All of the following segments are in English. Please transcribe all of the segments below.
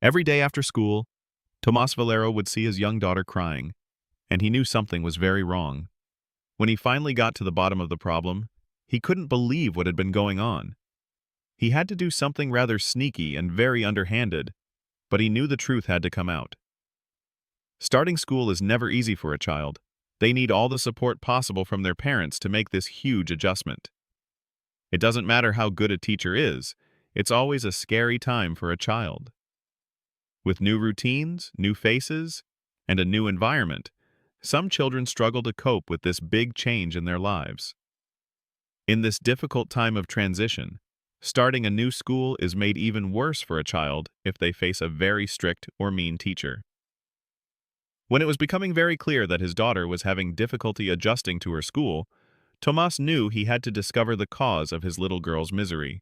Every day after school, Tomas Valero would see his young daughter crying, and he knew something was very wrong. When he finally got to the bottom of the problem, he couldn't believe what had been going on. He had to do something rather sneaky and very underhanded, but he knew the truth had to come out. Starting school is never easy for a child. They need all the support possible from their parents to make this huge adjustment. It doesn't matter how good a teacher is, it's always a scary time for a child. With new routines, new faces, and a new environment, some children struggle to cope with this big change in their lives. In this difficult time of transition, starting a new school is made even worse for a child if they face a very strict or mean teacher. When it was becoming very clear that his daughter was having difficulty adjusting to her school, Tomas knew he had to discover the cause of his little girl's misery.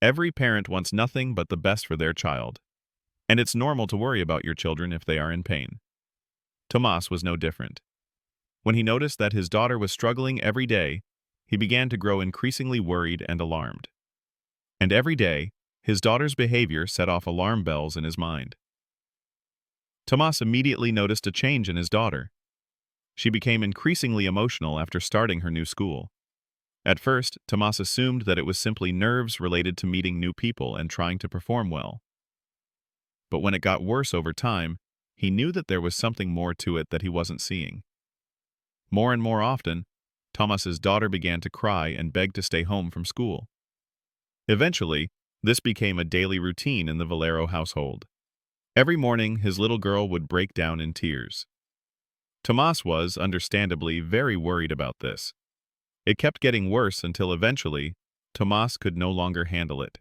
Every parent wants nothing but the best for their child, and it's normal to worry about your children if they are in pain. Tomas was no different. When he noticed that his daughter was struggling every day, he began to grow increasingly worried and alarmed. And every day, his daughter's behavior set off alarm bells in his mind. Tomas immediately noticed a change in his daughter. She became increasingly emotional after starting her new school. At first, Tomas assumed that it was simply nerves related to meeting new people and trying to perform well. But when it got worse over time, he knew that there was something more to it that he wasn't seeing. More and more often, Tomas's daughter began to cry and beg to stay home from school. Eventually, this became a daily routine in the Valero household. Every morning, his little girl would break down in tears. Tomas was, understandably, very worried about this. It kept getting worse until eventually, Tomas could no longer handle it.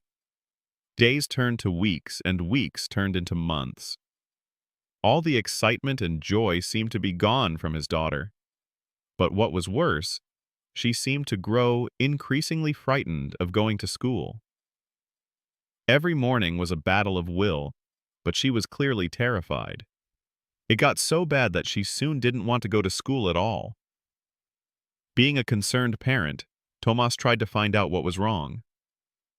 Days turned to weeks, and weeks turned into months. All the excitement and joy seemed to be gone from his daughter. But what was worse, she seemed to grow increasingly frightened of going to school. Every morning was a battle of will, but she was clearly terrified. It got so bad that she soon didn't want to go to school at all. Being a concerned parent, Tomas tried to find out what was wrong.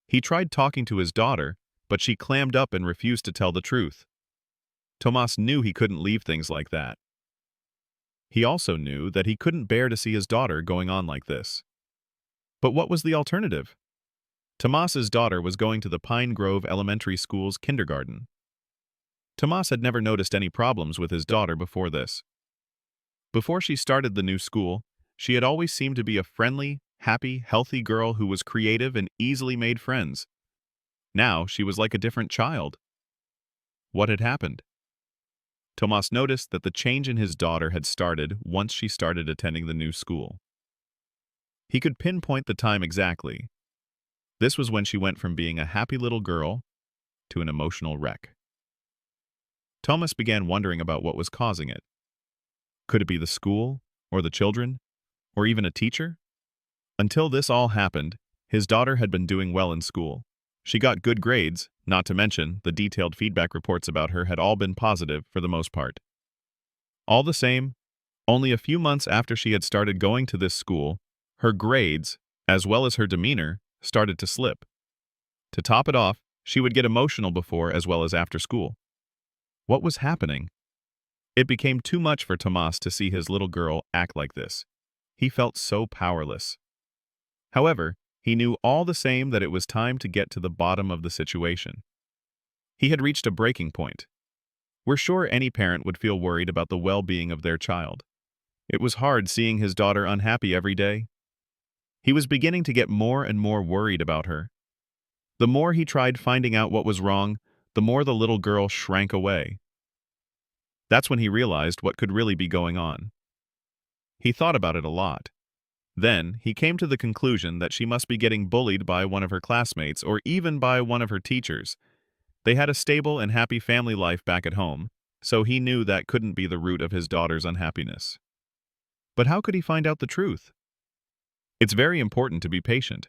He tried talking to his daughter, but she clammed up and refused to tell the truth. Tomas knew he couldn't leave things like that. He also knew that he couldn't bear to see his daughter going on like this. But what was the alternative? Tomas's daughter was going to the Pine Grove Elementary School's kindergarten. Tomas had never noticed any problems with his daughter before this. Before she started the new school, she had always seemed to be a friendly, happy, healthy girl who was creative and easily made friends. Now she was like a different child. What had happened? Tomas noticed that the change in his daughter had started once she started attending the new school. He could pinpoint the time exactly. This was when she went from being a happy little girl to an emotional wreck. Tomas began wondering about what was causing it. Could it be the school, or the children, or even a teacher? Until this all happened, his daughter had been doing well in school. She got good grades, not to mention the detailed feedback reports about her had all been positive for the most part. All the same, only a few months after she had started going to this school, her grades, as well as her demeanor, started to slip. To top it off, she would get emotional before as well as after school. What was happening? It became too much for Tomas to see his little girl act like this. He felt so powerless. However, he knew all the same that it was time to get to the bottom of the situation. He had reached a breaking point. We're sure any parent would feel worried about the well-being of their child. It was hard seeing his daughter unhappy every day. He was beginning to get more and more worried about her. The more he tried finding out what was wrong, the more the little girl shrank away. That's when he realized what could really be going on. He thought about it a lot. Then, he came to the conclusion that she must be getting bullied by one of her classmates or even by one of her teachers. They had a stable and happy family life back at home, so he knew that couldn't be the root of his daughter's unhappiness. But how could he find out the truth? It's very important to be patient.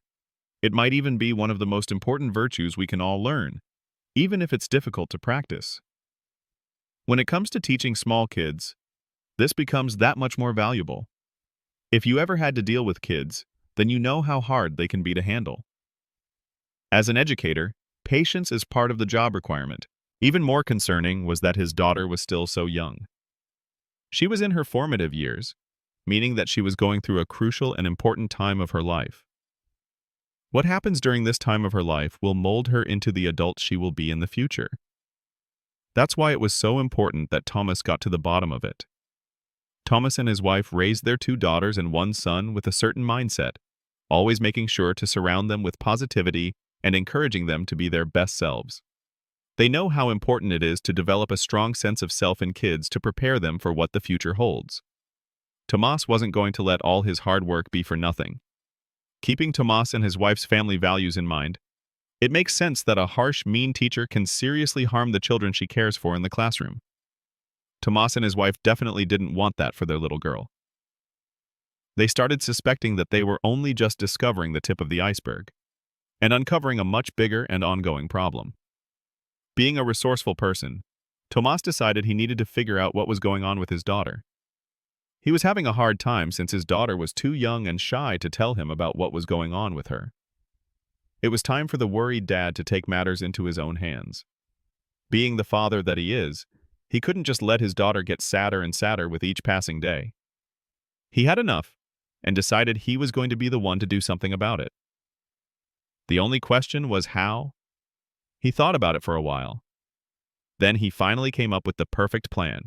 It might even be one of the most important virtues we can all learn, even if it's difficult to practice. When it comes to teaching small kids, this becomes that much more valuable. If you ever had to deal with kids, then you know how hard they can be to handle. As an educator, patience is part of the job requirement. Even more concerning was that his daughter was still so young. She was in her formative years, meaning that she was going through a crucial and important time of her life. What happens during this time of her life will mold her into the adult she will be in the future. That's why it was so important that Thomas got to the bottom of it. Thomas and his wife raised their 2 daughters and 1 son with a certain mindset, always making sure to surround them with positivity and encouraging them to be their best selves. They know how important it is to develop a strong sense of self in kids to prepare them for what the future holds. Tomas wasn't going to let all his hard work be for nothing. Keeping Tomas and his wife's family values in mind, it makes sense that a harsh, mean teacher can seriously harm the children she cares for in the classroom. Tomas and his wife definitely didn't want that for their little girl. They started suspecting that they were only just discovering the tip of the iceberg and uncovering a much bigger and ongoing problem. Being a resourceful person, Tomas decided he needed to figure out what was going on with his daughter. He was having a hard time since his daughter was too young and shy to tell him about what was going on with her. It was time for the worried dad to take matters into his own hands. Being the father that he is, he couldn't just let his daughter get sadder and sadder with each passing day. He had enough and decided he was going to be the one to do something about it. The only question was how. He thought about it for a while. Then he finally came up with the perfect plan.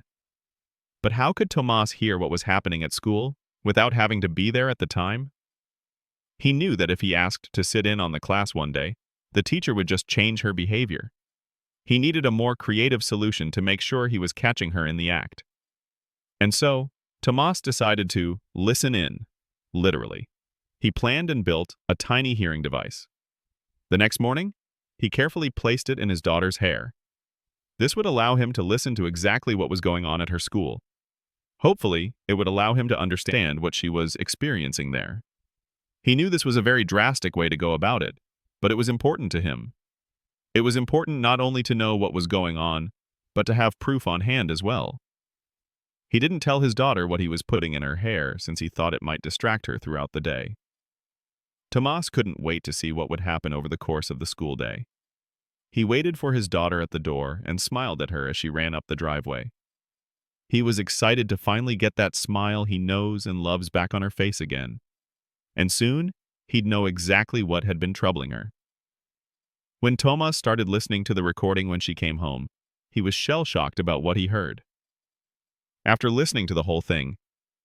But how could Tomas hear what was happening at school without having to be there at the time? He knew that if he asked to sit in on the class one day, the teacher would just change her behavior. He needed a more creative solution to make sure he was catching her in the act. And so, Tomas decided to listen in, literally. He planned and built a tiny hearing device. The next morning, he carefully placed it in his daughter's hair. This would allow him to listen to exactly what was going on at her school. Hopefully, it would allow him to understand what she was experiencing there. He knew this was a very drastic way to go about it, but it was important to him. It was important not only to know what was going on, but to have proof on hand as well. He didn't tell his daughter what he was putting in her hair since he thought it might distract her throughout the day. Tomas couldn't wait to see what would happen over the course of the school day. He waited for his daughter at the door and smiled at her as she ran up the driveway. He was excited to finally get that smile he knows and loves back on her face again. And soon, he'd know exactly what had been troubling her. When Tomas started listening to the recording when she came home, he was shell-shocked about what he heard. After listening to the whole thing,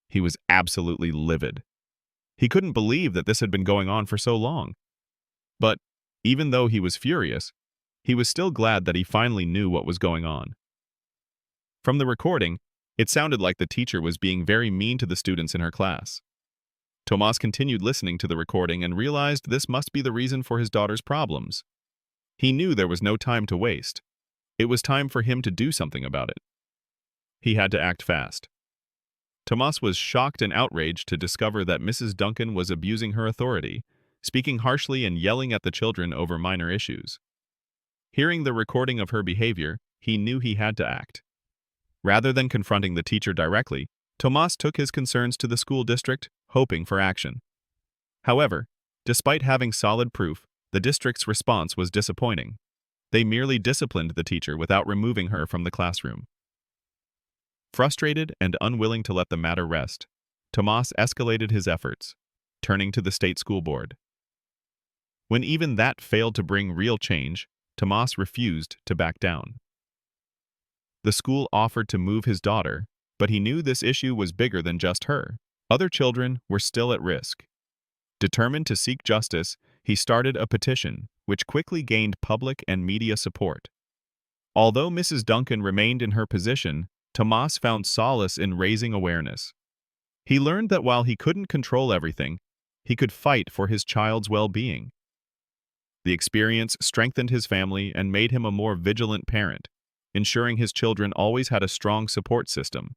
he was absolutely livid. He couldn't believe that this had been going on for so long. But, even though he was furious, he was still glad that he finally knew what was going on. From the recording, it sounded like the teacher was being very mean to the students in her class. Tomas continued listening to the recording and realized this must be the reason for his daughter's problems. He knew there was no time to waste. It was time for him to do something about it. He had to act fast. Tomas was shocked and outraged to discover that Mrs. Duncan was abusing her authority, speaking harshly and yelling at the children over minor issues. Hearing the recording of her behavior, he knew he had to act. Rather than confronting the teacher directly, Tomas took his concerns to the school district, hoping for action. However, despite having solid proof, the district's response was disappointing. They merely disciplined the teacher without removing her from the classroom. Frustrated and unwilling to let the matter rest, Tomas escalated his efforts, turning to the state school board. When even that failed to bring real change, Tomas refused to back down. The school offered to move his daughter, but he knew this issue was bigger than just her. Other children were still at risk. Determined to seek justice, he started a petition, which quickly gained public and media support. Although Mrs. Duncan remained in her position, Tomas found solace in raising awareness. He learned that while he couldn't control everything, he could fight for his child's well-being. The experience strengthened his family and made him a more vigilant parent, ensuring his children always had a strong support system.